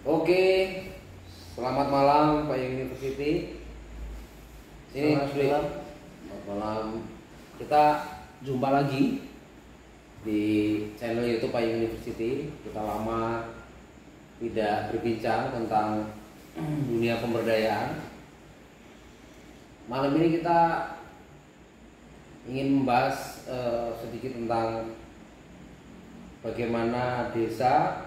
Oke, selamat malam Pak University. Ini selamat malam. Kita jumpa lagi di channel YouTube Pak University. Kita lama tidak berbincang tentang dunia pemberdayaan. Malam ini kita ingin membahas sedikit tentang bagaimana desa.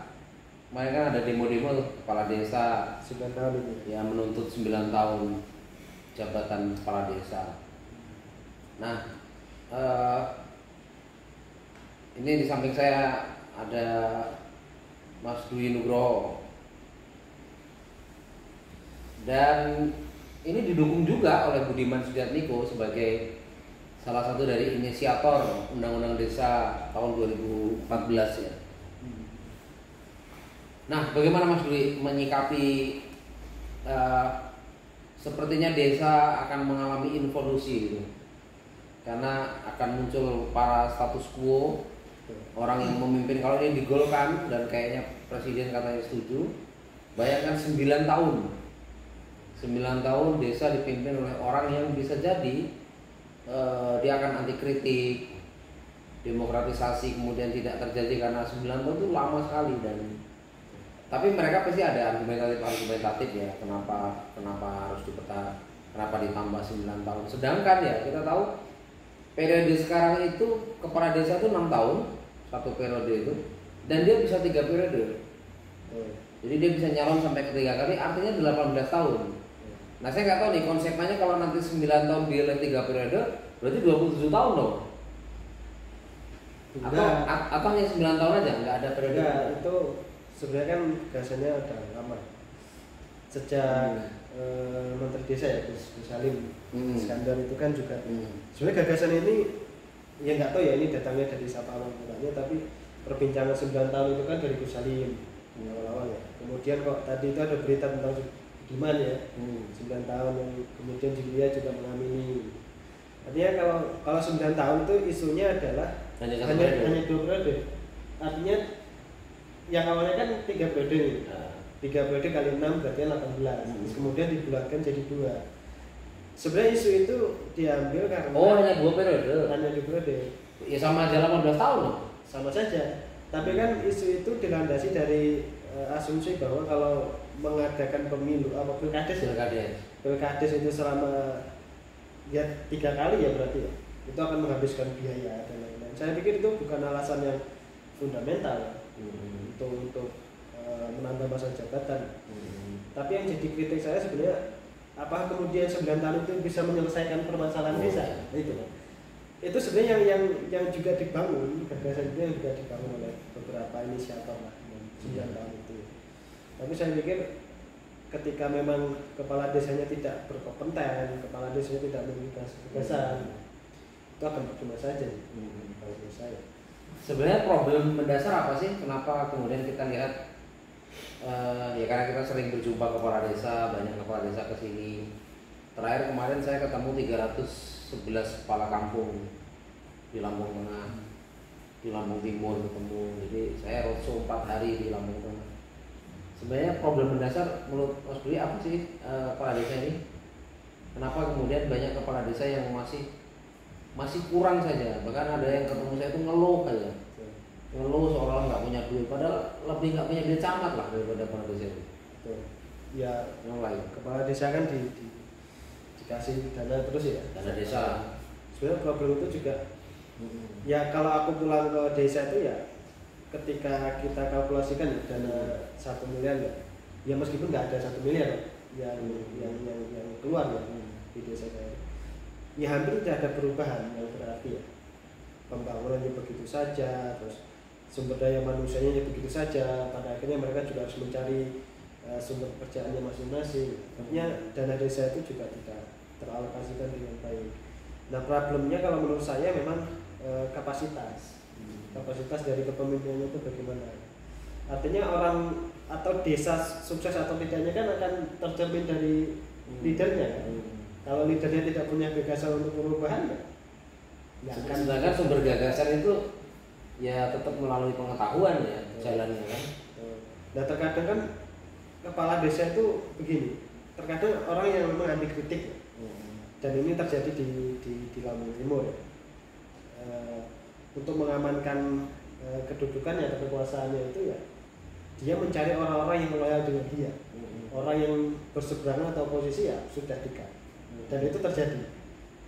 Kemarin kan ada demo-demo tuh, kepala desa 9 tahun ini. yang menuntut 9 tahun jabatan kepala desa. Nah, ini di samping saya ada Mas Dwi Nugroho, dan ini didukung juga oleh Budiman Sujatmiko sebagai salah satu dari inisiator Undang-Undang Desa tahun 2014 ya. Nah, bagaimana Mas Dwi menyikapi sepertinya desa akan mengalami involusi gitu, karena akan muncul para status quo, orang yang memimpin. Kalau ini digolkan dan kayaknya presiden katanya setuju, bayangkan 9 tahun 9 tahun desa dipimpin oleh orang yang bisa jadi dia akan anti kritik, demokratisasi kemudian tidak terjadi karena 9 tahun itu lama sekali. Dan tapi mereka pasti ada argumentatif ya, kenapa harus dipertahankan, kenapa ditambah 9 tahun. Sedangkan ya kita tahu periode sekarang itu kepala desa itu 6 tahun satu periode itu, dan dia bisa 3 periode. Jadi dia bisa nyalon sampai ketiga kali, artinya 18 tahun. Nah, saya nggak tahu nih konsepnya, kalau nanti 9 tahun dia 3 periode, berarti 27 tahun loh. Atau hanya 9 tahun aja, nggak ada periode? Enggak, itu sebenarnya kan gagasannya udah lama. Sejak Menteri Desa ya, Gus Salim Iskandar itu kan juga. Sebenarnya gagasan ini ya nggak tahu ya ini datangnya dari siapa awalnya, tapi perbincangan 9 tahun itu kan dari Gus Salim awal-awal ya. Kemudian kok tadi itu ada berita tentang Budiman ya, 9 tahun yang kemudian dia juga mengamini. Artinya kalau 9 tahun itu isunya adalah hanya 2 periode. Artinya yang awalnya kan 3 periode nih. 3 periode kali 6 berarti 18. Terus kemudian dibulatkan jadi 2. Sebenarnya isu itu diambil karena hanya 2 periode. Hanya 2 periode. Ya sama aja 18 tahun loh. Sama saja. Tapi kan isu itu dilandasi dari asumsi bahwa kalau mengadakan pemilu apa pilkades itu selama ya 3 kali ya berarti ya, itu akan menghabiskan biaya dan lain-lain. Saya pikir itu bukan alasan yang fundamental untuk menambah masa jabatan. Tapi yang jadi kritik saya sebenarnya, apakah kemudian 9 tahun itu bisa menyelesaikan permasalahan desa? Itu sebenarnya yang juga dibangun, gagasan itu yang juga dibangun oleh beberapa inisiator lah 9 tahun itu. Tapi saya pikir ketika memang kepala desanya tidak berkompeten, kepala desanya tidak memiliki gagasan, itu akan percuma saja kalau menurut saya. Sebenarnya problem mendasar apa sih? Kenapa kemudian kita lihat ya karena kita sering berjumpa kepala desa, banyak kepala desa kesini. Terakhir kemarin saya ketemu 311 kepala kampung di Lampung Tengah, di Lampung Timur ketemu. Jadi saya roadshow 4 hari di Lampung Tengah. Sebenarnya problem mendasar menurut Mas Dwi apa sih kepala desa ini? Kenapa kemudian banyak kepala desa yang masih kurang saja? Bahkan ada yang ketemu saya itu ngeluh aja, ngeluh seolah nggak punya duit, padahal lebih nggak punya duit camat lah daripada kepala desa itu. Ya, yang lain. Kepala desa kan dikasih dana terus ya. Dana desa. Sebenarnya problem itu juga. Ya kalau aku pulang ke desa itu ya, ketika kita kalkulasikan dana 1 miliar ya meskipun nggak ada 1 miliar yang keluar ya di desa saya, ya hampir tidak ada perubahan yang berarti ya. Pembangunannya begitu saja, terus sumber daya manusianya begitu saja. Pada akhirnya mereka juga harus mencari sumber pekerjaannya masing-masing. Artinya dana desa itu juga tidak teralokasikan dengan baik. Nah, problemnya kalau menurut saya memang kapasitas dari kepemimpinannya itu bagaimana. Artinya orang atau desa sukses atau tidaknya kan akan tercermin dari leadernya. Kalau leadernya tidak punya gagasan untuk perubahan, ya akan. Sedangkan sumber gagasan itu ya tetap melalui pengetahuan ya jalannya kan. Nah terkadang kan kepala desa itu begini, terkadang orang yang memang anti kritik dan ini terjadi di Lampung Timur ya. Untuk mengamankan kedudukannya atau kekuasaannya itu ya dia mencari orang-orang yang loyal dengan dia, orang yang berseberangan atau oposisi ya sudah dikat, dan itu terjadi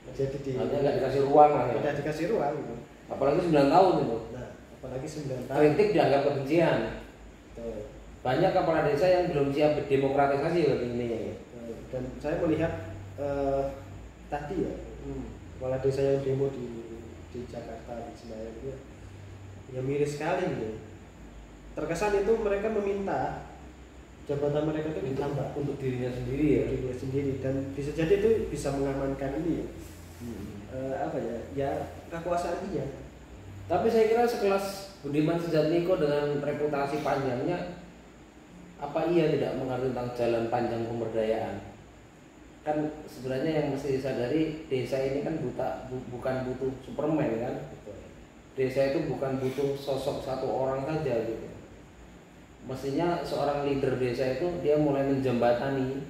di nggak dikasih ruang lah ya. Tidak dikasih ruang gitu. Apalagi 9 tahun itu. Nah, apalagi 9 tahun. Kritik dianggap kebencian. Betul. Banyak kepala desa yang belum siap berdemokratisasi intinya ya. Dan saya melihat tadi ya kepala desa yang demo di Jakarta, di Senayan itu ya miris sekali gitu. Terkesan itu mereka meminta jabatan mereka itu ditambah untuk dirinya sendiri ya. Dirinya sendiri, dan bisa jadi itu bisa mengamankan ini ya. Apa ya? Ya kekuasaan dia. Tapi saya kira sekelas Budiman Sujatmiko dengan reputasi panjangnya, apa ia tidak mengerti tentang jalan panjang pemberdayaan? Kan sebenarnya yang mesti disadari, desa ini kan bukan butuh Superman kan. Desa itu bukan butuh sosok satu orang saja gitu. Mestinya seorang leader desa itu dia mulai menjembatani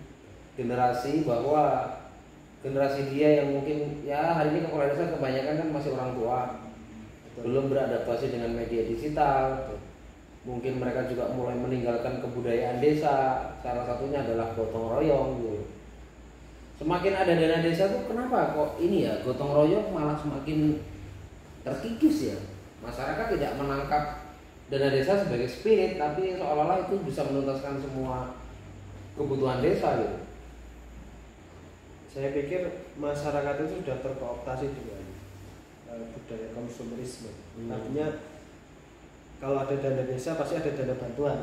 generasi, bahwa generasi dia yang mungkin ya hari ini kepala desa kebanyakan kan masih orang tua, belum beradaptasi dengan media digital. Mungkin mereka juga mulai meninggalkan kebudayaan desa, salah satunya adalah gotong royong gitu. Semakin ada dana desa tuh kenapa kok ini ya, gotong royong malah semakin terkikis ya. Masyarakat tidak menangkap dana desa sebagai spirit, tapi seolah-olah itu bisa menuntaskan semua kebutuhan desa gitu. Saya pikir masyarakat itu sudah terkooptasi dengan budaya konsumerisme. Artinya kalau ada dana desa pasti ada dana bantuan.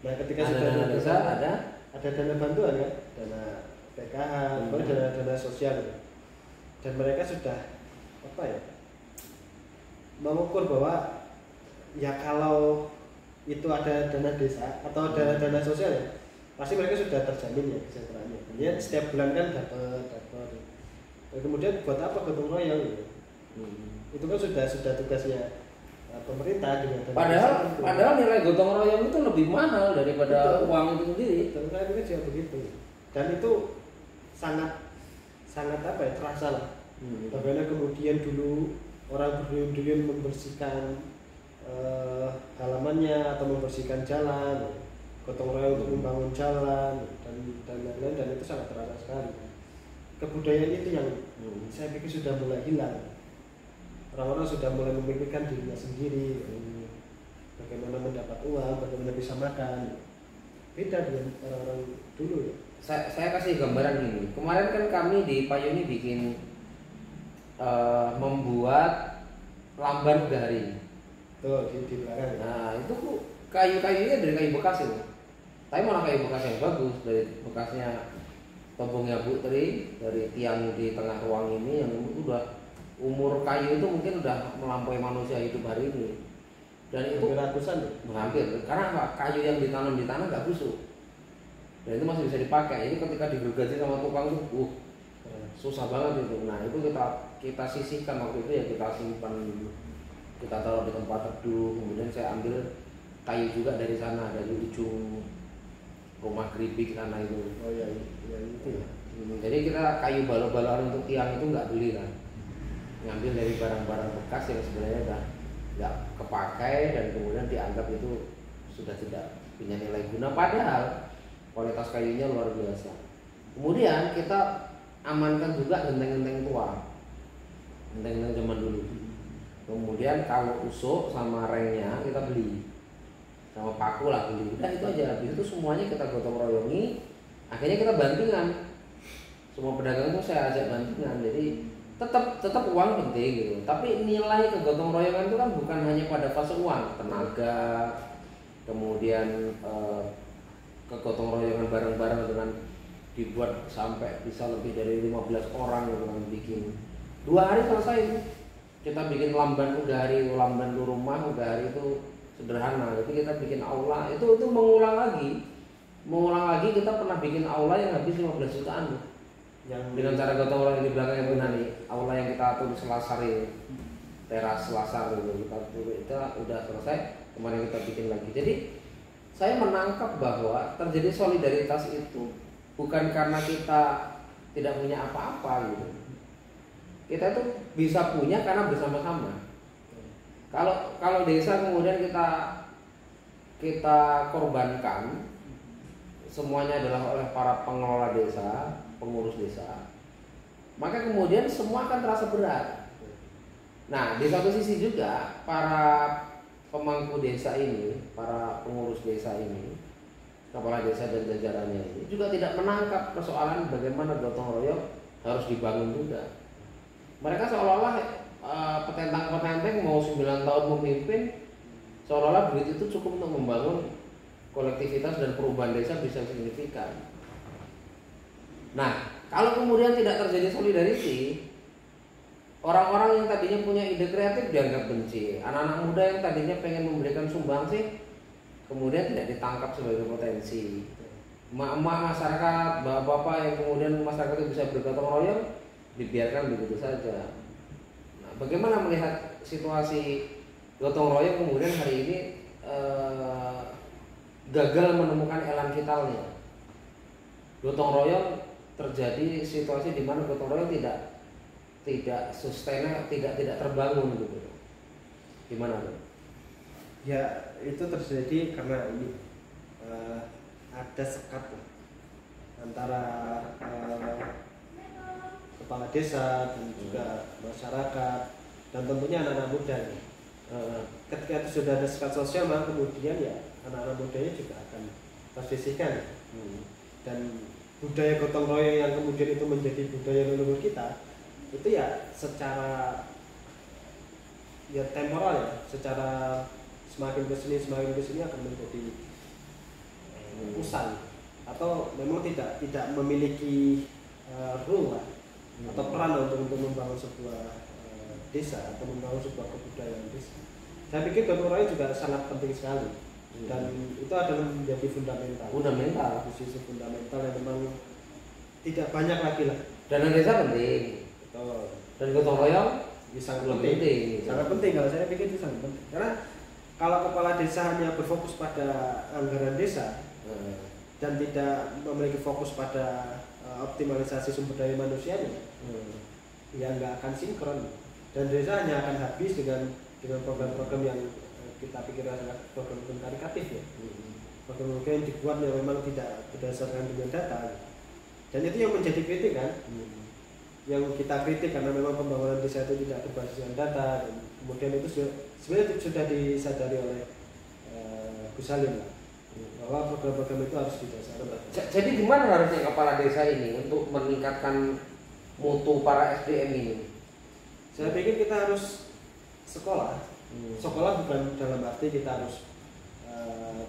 Nah, ketika ada sudah dana desa ada dana bantuan ya, dana PKH, dana sosial. Dan mereka sudah apa ya? Mengukur bahwa ya kalau itu ada dana desa atau dana sosial ya, pasti mereka sudah terjamin ya kesejahteraannya. Ya setiap bulan kan dapat. Dan kemudian buat apa gotong royong gitu? Itu kan sudah tugasnya pemerintah dengan dana padahal nilai gotong royong itu lebih mahal daripada uang itu sendiri. Dan saya pikir juga begitu. Dan itu sangat apa ya, terasa lah. Bagaimana kemudian dulu orang berduyun-duyun membersihkan halamannya atau membersihkan jalan, gotong royong untuk membangun jalan dan lain-lain, dan itu sangat terasa sekali. Kebudayaan itu yang saya pikir sudah mulai hilang. Orang-orang sudah mulai memikirkan dirinya sendiri, bagaimana mendapat uang, bagaimana bisa makan. Beda dengan orang-orang dulu ya. Saya kasih gambaran gini. Kemarin kan kami di Payuni bikin membuat lamban gahari. Tuh di belakang. Nah itu kayu-kayunya dari kayu bekas itu. Tapi malah kayu bekas yang bagus, dari bekasnya tombongnya Bu Tri, dari tiang di tengah ruang ini yang udah umur kayu itu mungkin udah melampaui manusia hidup hari ini. Dan itu ratusan hampir, karena apa? Kayu yang ditanam di tanah nggak busuk, dan itu masih bisa dipakai. Ini ketika digergaji sama tukang tuh, susah banget itu. Nah itu kita sisihkan waktu itu ya, kita simpan, kita taruh di tempat teduh. Kemudian saya ambil kayu juga dari sana, dari ujung rumah keripik sana itu. Oh iya itu ya. Jadi kita kayu balo-baloan untuk tiang itu nggak beli kan, ngambil dari barang-barang bekas yang sebenarnya udah nggak kepakai dan kemudian dianggap itu sudah tidak punya nilai guna, padahal kualitas kayunya luar biasa. Kemudian kita amankan juga genteng-genteng tua, genteng-genteng zaman dulu. Kemudian kalau usuk sama rengnya kita beli, sama paku lah beli, udah itu aja. Habis itu semuanya kita gotong royongi, akhirnya kita bantingan. Semua pedagang itu saya ajak bantingan, jadi tetap uang penting gitu. Tapi nilai kegotong royongan itu kan bukan hanya pada fase uang, tenaga, kemudian kegotong royongan bareng-bareng dengan dibuat sampai bisa lebih dari 15 orang gitu kan, bikin 2 hari selesai itu. Kita bikin lamban ugari, lamban rumah ugari itu sederhana. Jadi kita bikin aula itu mengulang lagi kita pernah bikin aula yang habis 15 jutaan tuh. Yang dengan cara gotong royong di belakang yang benar nih, aula yang kita tulis selasar ini, teras selasar gitu, kita udah selesai, kemarin kita bikin lagi. Jadi saya menangkap bahwa terjadi solidaritas itu bukan karena kita tidak punya apa-apa gitu. Kita tuh bisa punya karena bersama-sama. Kalau desa kemudian kita korbankan, semuanya adalah oleh para pengelola desa, pengurus desa, maka kemudian semua akan terasa berat. Nah, di satu sisi juga para pemangku desa ini, para pengurus desa ini, kepala desa dan jajarannya ini juga tidak menangkap persoalan bagaimana gotong royong harus dibangun juga. Mereka seolah-olah petentang-petenteng mau 9 tahun memimpin, seolah-olah duit itu cukup untuk membangun kolektivitas dan perubahan desa bisa signifikan. Nah, kalau kemudian tidak terjadi solidarity, orang-orang yang tadinya punya ide kreatif dianggap benci. Anak-anak muda yang tadinya pengen memberikan sumbangsih kemudian tidak ditangkap sebagai potensi. Emak-emak masyarakat, bapak-bapak yang kemudian masyarakat itu bisa bergotong royong dibiarkan begitu saja. Nah, bagaimana melihat situasi gotong royong kemudian hari ini gagal menemukan elan vitalnya? Gotong royong terjadi situasi di mana gotong royong tidak sustain, tidak terbangun gitu. Gimana tuh? Ya itu terjadi karena ini ada sekat antara kepala desa dan juga masyarakat dan tentunya anak-anak muda. Ketika itu sudah ada sekat sosial, maka kemudian ya anak-anak mudanya juga akan tersisihkan. Dan budaya gotong royong yang kemudian itu menjadi budaya leluhur kita itu ya secara ya temporal ya, secara semakin kesini akan menjadi usang atau memang tidak memiliki rule atau peran untuk membangun sebuah desa atau membangun sebuah kebudayaan desa. Saya pikir gotong royong juga sangat penting sekali dan itu adalah menjadi fundamental sisi fundamental yang memang tidak banyak lagi lah. Dana desa penting. Dan gotong royong sangat penting. Sangat penting kalau saya pikir itu sangat penting. Karena kalau kepala desa hanya berfokus pada anggaran desa dan tidak memiliki fokus pada optimalisasi sumber daya manusianya, ya nggak akan sinkron. Dan desa hanya akan habis dengan program-program yang kita pikir adalah program-program karitatif ya. Program-program yang dibuat yang memang tidak berdasarkan dengan data. Dan itu yang menjadi kritik kan. Yang kita kritik karena memang pembangunan desa itu tidak berbasis dengan data dan kemudian itu sebenarnya sudah disadari oleh Gus Salim lah, bahwa program-program itu harus didasarkan. Jadi gimana harusnya kepala desa ini untuk meningkatkan mutu para SDM ini? Saya pikir kita harus sekolah. Sekolah bukan dalam arti kita harus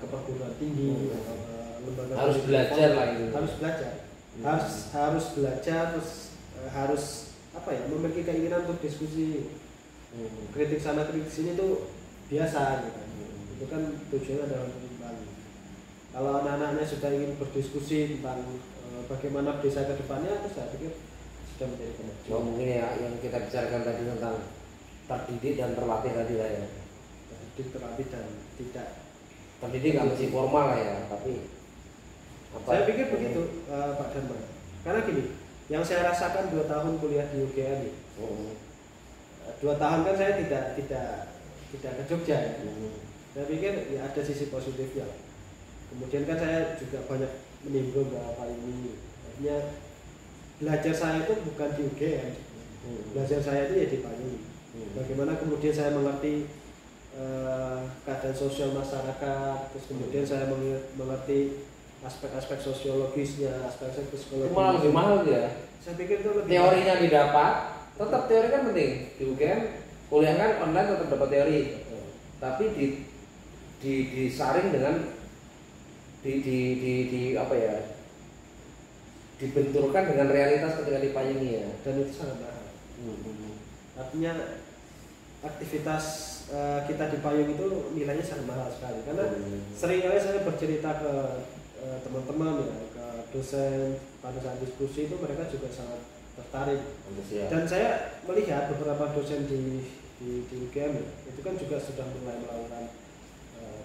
ke perguruan tinggi atau lembaga harus belajar lah itu. Harus belajar terus harus apa ya, memiliki keinginan untuk diskusi, kritik sana kritik sini itu biasa gitu. Itu kan tujuannya adalah untuk membangun. Kalau anak-anaknya sudah ingin berdiskusi tentang bagaimana desa ke depannya, itu saya pikir sudah menjadi kemajuan. Mungkin ya yang kita bicarakan tadi tentang terdidik dan terlatih tadi lah ya. Terlatih dan tidak terdidik nggak mesti formal lah ya, tapi apa? Saya pikir begitu Pak Dharma. Karena gini, yang saya rasakan 2 tahun kuliah di UGM ini, 2 tahun kan saya tidak ke Jogja ya. Saya pikir ya ada sisi positifnya. Kemudian kan saya juga banyak menimbul bahwa ini artinya belajar saya itu bukan di UGM, belajar saya itu ya di Payung. Bagaimana kemudian saya mengerti keadaan sosial masyarakat, terus kemudian saya mengerti aspek-aspek sosiologisnya, aspek-aspek psikologisnya. Malah lebih mahal ya. Saya pikir itu lebih teorinya didapat, tetap teori kan penting. Di UGM kuliah kan online tetap dapat teori, tapi disaring dengan di apa ya? Dibenturkan dengan realitas ketika dipayungi ya. Dan itu sangat mahal. Artinya aktivitas kita di payung itu nilainya sangat mahal sekali karena seringkali saya bercerita ke teman-teman ya, ke dosen pada saat diskusi itu mereka juga sangat tertarik. Dan saya melihat beberapa dosen di UGM itu kan juga sudah mulai melakukan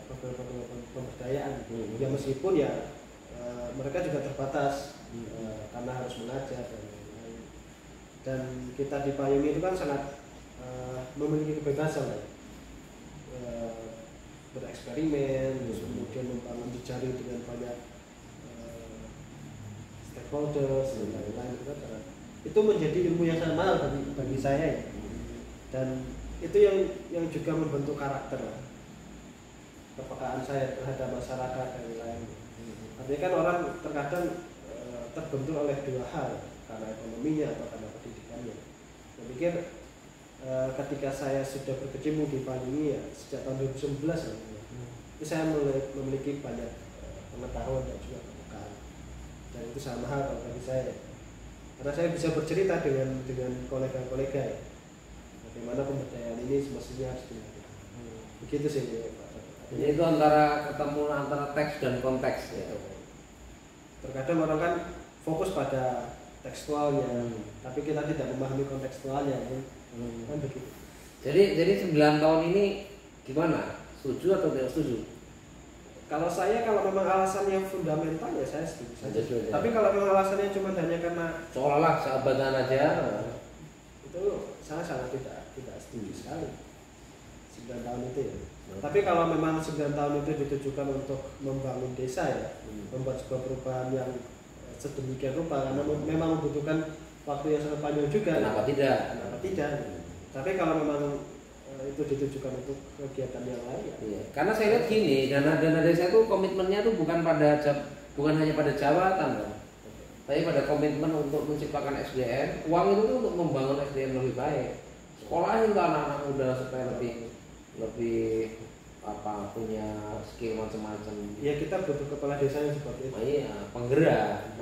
program-program pemberdayaan lain. Ya meskipun ya mereka juga terbatas karena harus mengajar dan lain-lain. Dan kita di payung itu kan sangat memiliki kebebasan ya. Bereksperimen, terus kemudian membangun jejaring dengan banyak stakeholders dan lain-lain itu menjadi ilmu yang sangat mahal bagi saya ya. Dan itu yang juga membentuk karakter lah. Kepekaan saya terhadap masyarakat dan lain-lain. Artinya kan orang terkadang terbentur oleh dua hal, karena ekonominya atau karena pendidikannya. Saya pikir ketika saya sudah berkecimpung di Palini ya sejak tahun 2011 itu saya memiliki banyak pengetahuan dan juga kepekaan, dan itu sangat mahal bagi saya karena saya bisa bercerita dengan kolega-kolega ya, bagaimana pemberdayaan ini semestinya harus dilakukan. Begitu sih Pak. Jadi itu antara ketemu antara teks dan konteks ya. Terkadang orang kan fokus pada tekstualnya, tapi kita tidak memahami kontekstualnya kan begitu. Jadi 9 tahun ini gimana? Setuju atau tidak setuju? Kalau memang alasannya fundamental ya saya setuju saja. Tapi kalau memang alasannya cuma hanya karena seolah-olah sahabatan aja, itu saya sangat tidak setuju sekali. 9 tahun itu ya. Tapi kalau memang 9 tahun itu ditujukan untuk membangun desa ya, membuat sebuah perubahan yang sedemikian rupa, karena memang membutuhkan waktu yang sangat panjang juga. Kenapa tidak? Tapi kalau memang itu ditujukan untuk kegiatan yang lain ya. Iya. Karena saya lihat gini, dana desa itu komitmennya tuh bukan hanya pada jabatan, kan? Tapi pada komitmen untuk menciptakan SDM. Uang itu tuh untuk membangun SDM lebih baik. Sekolahin tuh anak-anak muda supaya lebih punya skill macam-macam. Ya kita butuh kepala desa yang seperti itu. Iya, penggerak.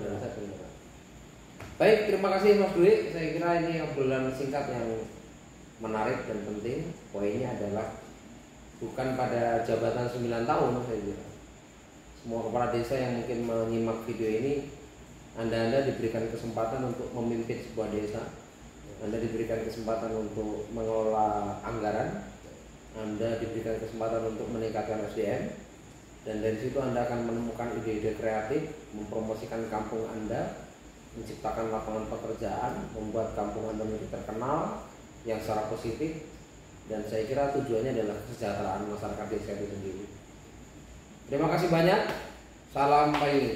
Baik, terima kasih Mas Dwi. Saya kira ini obrolan singkat yang menarik dan penting. Poinnya adalah bukan pada jabatan 9 tahun saya kira. Semua kepala desa yang mungkin menyimak video ini, Anda diberikan kesempatan untuk memimpin sebuah desa. Anda diberikan kesempatan untuk mengelola anggaran. Anda diberikan kesempatan untuk meningkatkan SDM, dan dari situ Anda akan menemukan ide-ide kreatif, mempromosikan kampung Anda, menciptakan lapangan pekerjaan, membuat kampung Anda menjadi terkenal yang secara positif, dan saya kira tujuannya adalah kesejahteraan masyarakat desa itu sendiri. Terima kasih banyak. Salam payung.